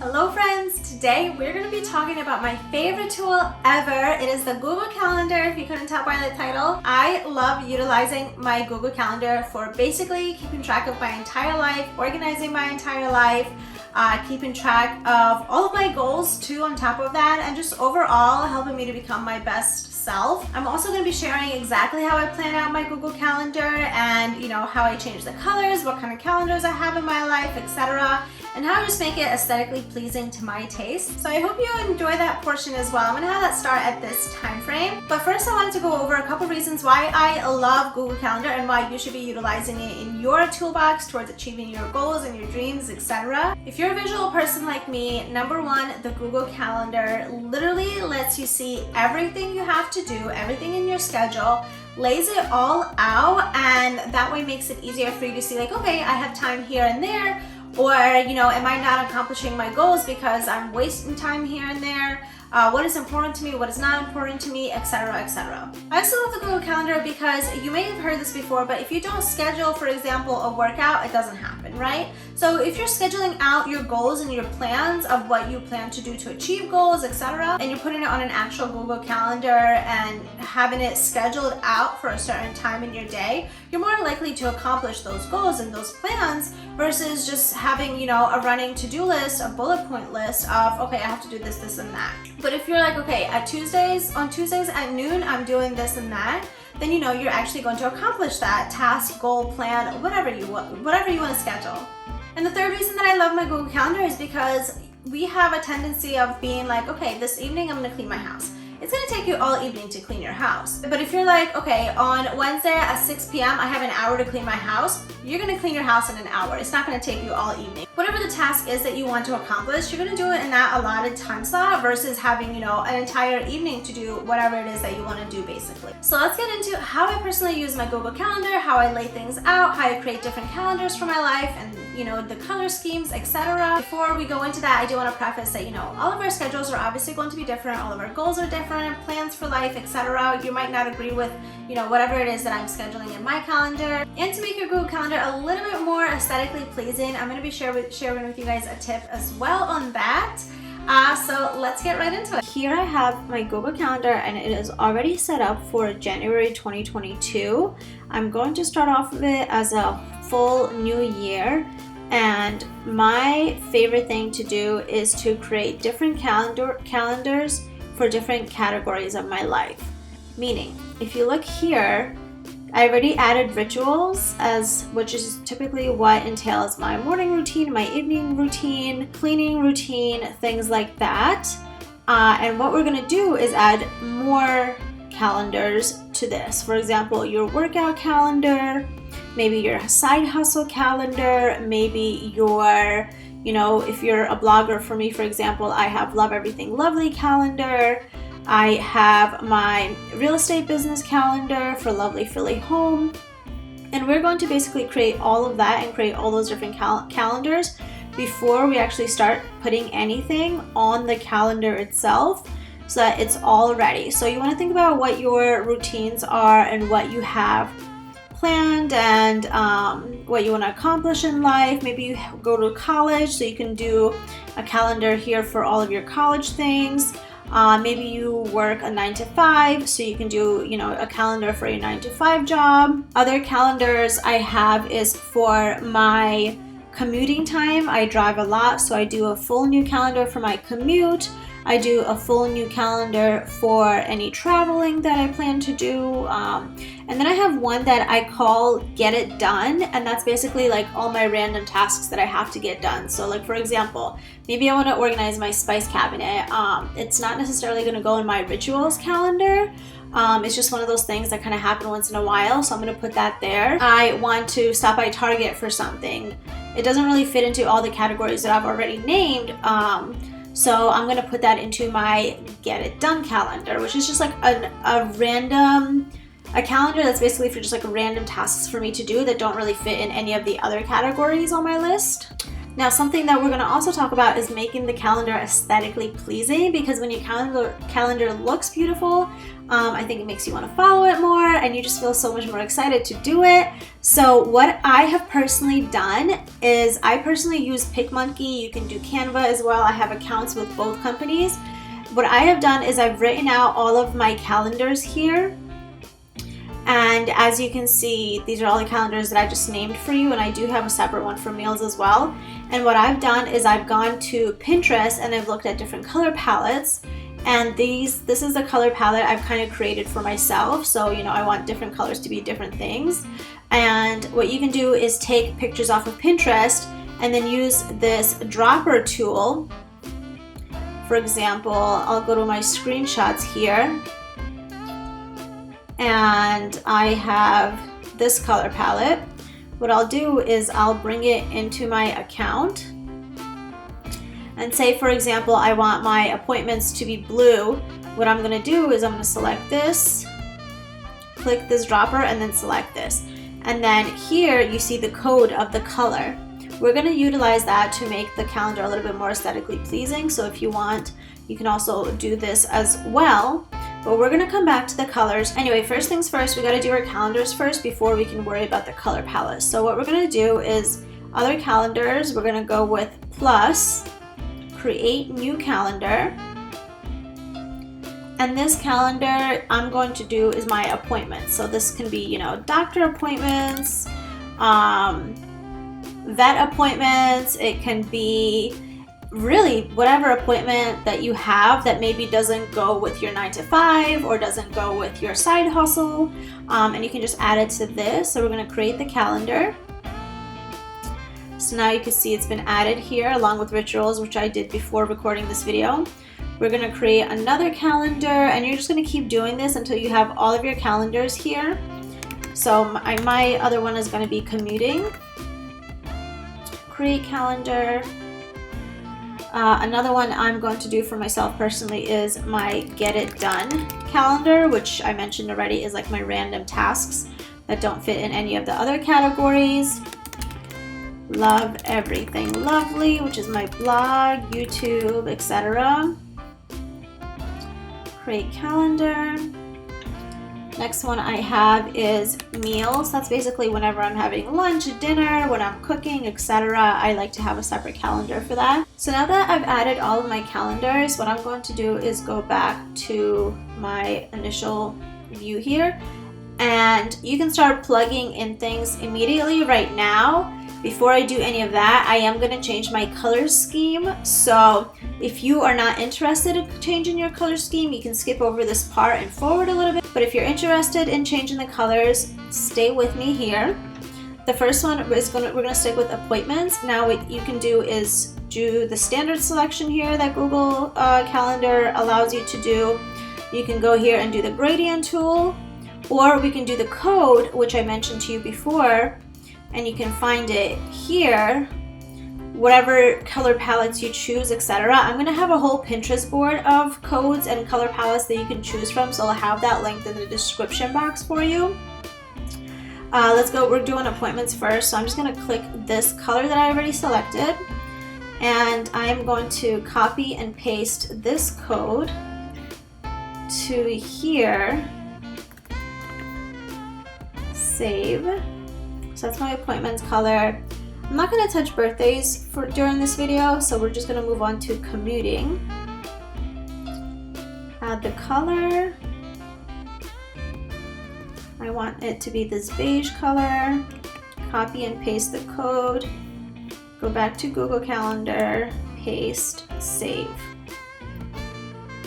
Hello friends! Today we're going to be talking about my favorite tool ever. It is the Google Calendar, if you couldn't tell by the title. I love utilizing my Google Calendar for basically keeping track of my entire life, organizing my entire life, keeping track of all of my goals too on top of that, and just overall helping me to become my best self. I'm also going to be sharing exactly how I plan out my Google Calendar and how I change the colors, what kind of calendars I have in my life, etc. and how I just make it aesthetically pleasing to my taste. So I hope you enjoy that portion as well. I'm going to have that start at this time frame. But first I wanted to go over a couple reasons why I love Google Calendar and why you should be utilizing it in your toolbox towards achieving your goals and your dreams, etc. If you're a visual person like me, number one, the Google Calendar literally lets you see everything you have to do, everything in your schedule, lays it all out, and that way makes it easier for you to see like, okay, I have time here and there, or am I not accomplishing my goals because I'm wasting time here and there? What is important to me, what is not important to me, etc, etc. I also love the Google Calendar because you may have heard this before, but if you don't schedule, for example, a workout, it doesn't happen, right? So if you're scheduling out your goals and your plans of what you plan to do to achieve goals, etc, and you're putting it on an actual Google Calendar and having it scheduled out for a certain time in your day, you're more likely to accomplish those goals and those plans versus just having, a running to-do list, a bullet point list of, okay, I have to do this, this, and that. But if you're like, okay, on Tuesdays at noon, I'm doing this and that, then you're actually going to accomplish that task, goal, plan, whatever you want to schedule. And the third reason that I love my Google Calendar is because we have a tendency of being like, okay, this evening I'm going to clean my house. It's going to take you all evening to clean your house. But if you're like, okay, on Wednesday at 6 p.m. I have an hour to clean my house, you're going to clean your house in an hour. It's not going to take you all evening. Whatever the task is that you want to accomplish, you're going to do it in that allotted time slot versus having, an entire evening to do whatever it is that you want to do basically. So let's get into how I personally use my Google Calendar, how I lay things out, how I create different calendars for my life, and the color schemes, etc. Before we go into that, I do want to preface that, all of our schedules are obviously going to be different, all of our goals are different, plans for life, etc. You might not agree with, whatever it is that I'm scheduling in my calendar. And to make your Google Calendar a little bit more aesthetically pleasing, I'm going to be sharing with you guys a tip as well on that. So let's get right into it. Here I have my Google Calendar and it is already set up for January 2022. I'm going to start off with it as a full new year. And my favorite thing to do is to create different calendars for different categories of my life. Meaning, if you look here, I already added rituals, which is typically what entails my morning routine, my evening routine, cleaning routine, things like that. And what we're going to do is add more calendars to this. For example, your workout calendar, maybe your side hustle calendar, maybe your, if you're a blogger, for me, for example, I have Love Everything Lovely calendar. I have my real estate business calendar for Lovely Philly Home. And we're going to basically create all of that and create all those different calendars before we actually start putting anything on the calendar itself, so that it's all ready. So you want to think about what your routines are and what you have planned and what you want to accomplish in life. Maybe you go to college, so you can do a calendar here for all of your college things. Maybe you work a 9 to 5, so you can do, a calendar for your 9 to 5 job. Other calendars I have is for my commuting time. I drive a lot, so I do a full new calendar for my commute. I do a full new calendar for any traveling that I plan to do. And then I have one that I call Get It Done, and that's basically like all my random tasks that I have to get done. So like, for example, maybe I want to organize my spice cabinet. It's not necessarily going to go in my rituals calendar. It's just one of those things that kind of happen once in a while, so I'm going to put that there. I want to stop by Target for something. It doesn't really fit into all the categories that I've already named. So I'm going to put that into my Get It Done calendar, which is just like a calendar that's basically for just like random tasks for me to do that don't really fit in any of the other categories on my list. Now, something that we're going to also talk about is making the calendar aesthetically pleasing, because when your calendar looks beautiful, I think it makes you want to follow it more and you just feel so much more excited to do it. So what I have personally done is I personally use PicMonkey. You can do Canva as well. I have accounts with both companies. What I have done is I've written out all of my calendars here. And as you can see, these are all the calendars that I just named for you, and I do have a separate one for meals as well. And what I've done is I've gone to Pinterest and I've looked at different color palettes, and this is the color palette I've kind of created for myself. So, you know, I want different colors to be different things. And what you can do is take pictures off of Pinterest and then use this dropper tool. For example, I'll go to my screenshots here. And I have this color palette. What I'll do is I'll bring it into my account and say, for example, I want my appointments to be blue. What I'm gonna do is I'm gonna select this, click this dropper, and then select this. And then here you see the code of the color. We're gonna utilize that to make the calendar a little bit more aesthetically pleasing. So if you want, you can also do this as well. But we're gonna come back to the colors. Anyway, first things first, we gotta do our calendars first before we can worry about the color palette. So what we're gonna do is other calendars, we're gonna go with plus, create new calendar. And this calendar I'm going to do is my appointments. So this can be, you know, doctor appointments, vet appointments, it can be really whatever appointment that you have that maybe doesn't go with your 9 to 5 or doesn't go with your side hustle, and you can just add it to this. So we're going to create the calendar. So now you can see it's been added here along with rituals, which I did before recording this video. We're going to create another calendar, and you're just going to keep doing this until you have all of your calendars here. So my other one is going to be commuting. Create calendar. Another one I'm going to do for myself personally is my Get It Done calendar, which I mentioned already is like my random tasks that don't fit in any of the other categories. Love Everything Lovely, which is my blog, YouTube, etc. Create calendar. Next one I have is meals. That's basically whenever I'm having lunch, dinner, when I'm cooking, etc. I like to have a separate calendar for that. So now that I've added all of my calendars, what I'm going to do is go back to my initial view here, and you can start plugging in things immediately right now. Before I do any of that, I am going to change my color scheme. So if you are not interested in changing your color scheme, you can skip over this part and forward a little bit. But if you're interested in changing the colors, stay with me here. The first one is we're going to stick with appointments. Now what you can do is do the standard selection here that Google Calendar allows you to do. You can go here and do the gradient tool, or we can do the code, which I mentioned to you before, and you can find it here, whatever color palettes you choose, etc. I'm going to have a whole Pinterest board of codes and color palettes that you can choose from, so I'll have that linked in the description box for you. Let's go, we're doing appointments first, so I'm just going to click this color that I already selected, and I am going to copy and paste this code to here, save. So that's my appointments color. I'm not going to touch birthdays during this video, so we're just going to move on to commuting. Add the color. I want it to be this beige color. Copy and paste the code. Go back to Google Calendar, paste, save.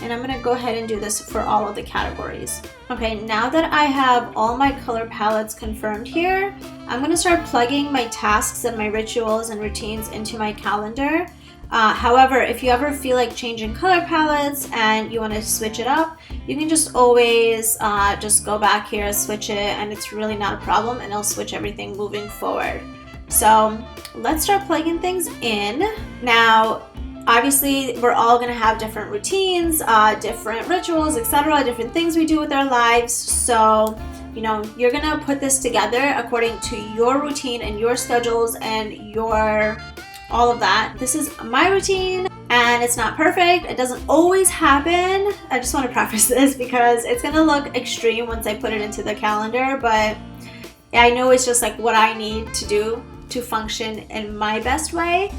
And I'm going to go ahead and do this for all of the categories. Okay, now that I have all my color palettes confirmed here, I'm going to start plugging my tasks and my rituals and routines into my calendar. However, if you ever feel like changing color palettes and you want to switch it up, you can just always just go back here, switch it, and it's really not a problem, and it'll switch everything moving forward. So let's start plugging things in. Now, obviously, we're all going to have different routines, different rituals, etc., different things we do with our lives. So, you know, you're going to put this together according to your routine and your schedules and your all of that. This is my routine and it's not perfect. It doesn't always happen. I just want to preface this because it's gonna look extreme once I put it into the calendar, but yeah, I know it's just like what I need to do to function in my best way.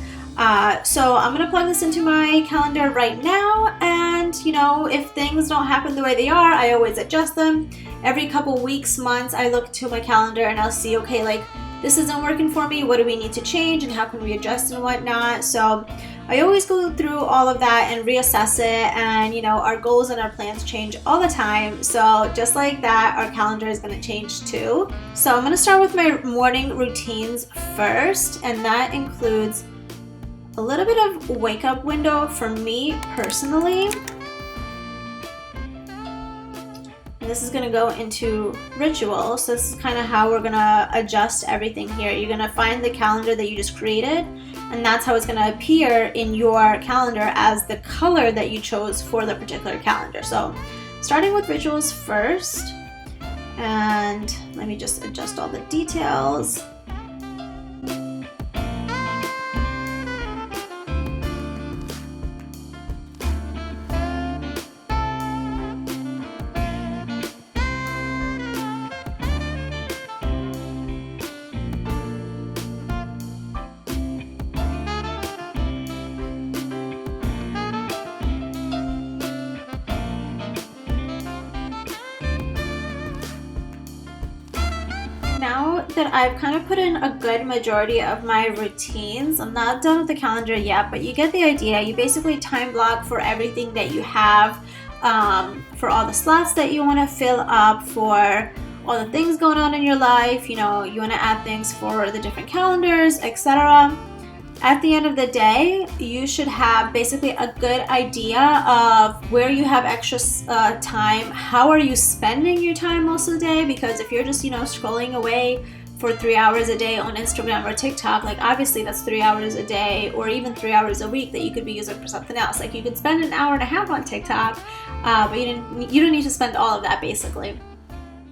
So I'm gonna plug this into my calendar right now, and you know, if things don't happen the way they are, I always adjust them. Every couple weeks, months, I look to my calendar and I'll see, okay, like this isn't working for me, what do we need to change and how can we adjust and whatnot. So I always go through all of that and reassess it, and you know, our goals and our plans change all the time. So just like that, our calendar is going to change too. So I'm going to start with my morning routines first, and that includes a little bit of wake up window for me personally. And this is going to go into rituals. So this is kind of how we're going to adjust everything here. You're going to find the calendar that you just created, and that's how it's going to appear in your calendar as the color that you chose for the particular calendar. So starting with rituals first, and let me just adjust all the details. Now that I've kind of put in a good majority of my routines, I'm not done with the calendar yet, but you get the idea. You basically time block for everything that you have, for all the slots that you want to fill up, for all the things going on in your life. You know, you want to add things for the different calendars, etc. At the end of the day, you should have basically a good idea of where you have extra time. How are you spending your time most of the day? Because if you're just, you know, scrolling away for 3 hours a day on Instagram or TikTok, like obviously that's 3 hours a day or even 3 hours a week that you could be using for something else. Like you could spend an hour and a half on TikTok, but you don't need to spend all of that basically.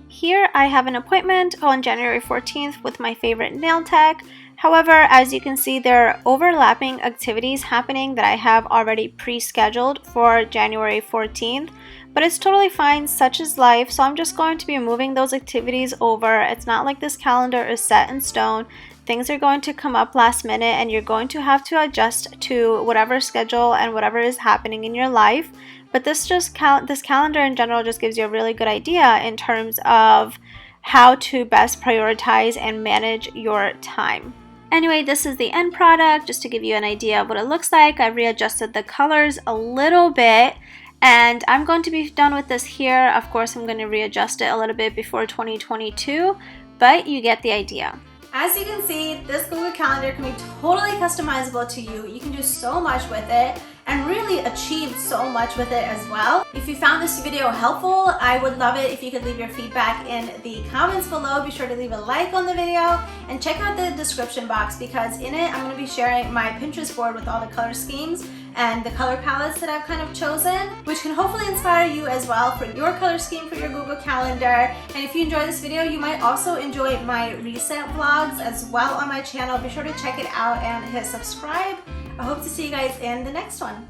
Here I have an appointment on January 14th with my favorite nail tech. However, as you can see, there are overlapping activities happening that I have already pre-scheduled for January 14th, but it's totally fine, such is life, so I'm just going to be moving those activities over. It's not like this calendar is set in stone. Things are going to come up last minute, and you're going to have to adjust to whatever schedule and whatever is happening in your life. But this calendar in general just gives you a really good idea in terms of how to best prioritize and manage your time. Anyway, this is the end product, just to give you an idea of what it looks like. I've readjusted the colors a little bit, and I'm going to be done with this here. Of course, I'm going to readjust it a little bit before 2022, but you get the idea. As you can see, this Google Calendar can be totally customizable to you. You can do so much with it and really achieve so much with it as well. If you found this video helpful, I would love it if you could leave your feedback in the comments below. Be sure to leave a like on the video and check out the description box, because in it I'm going to be sharing my Pinterest board with all the color schemes and the color palettes that I've kind of chosen, which can hopefully inspire you as well for your color scheme for your Google Calendar. And if you enjoy this video, you might also enjoy my recent vlogs as well on my channel. Be sure to check it out and hit subscribe. I hope to see you guys in the next one.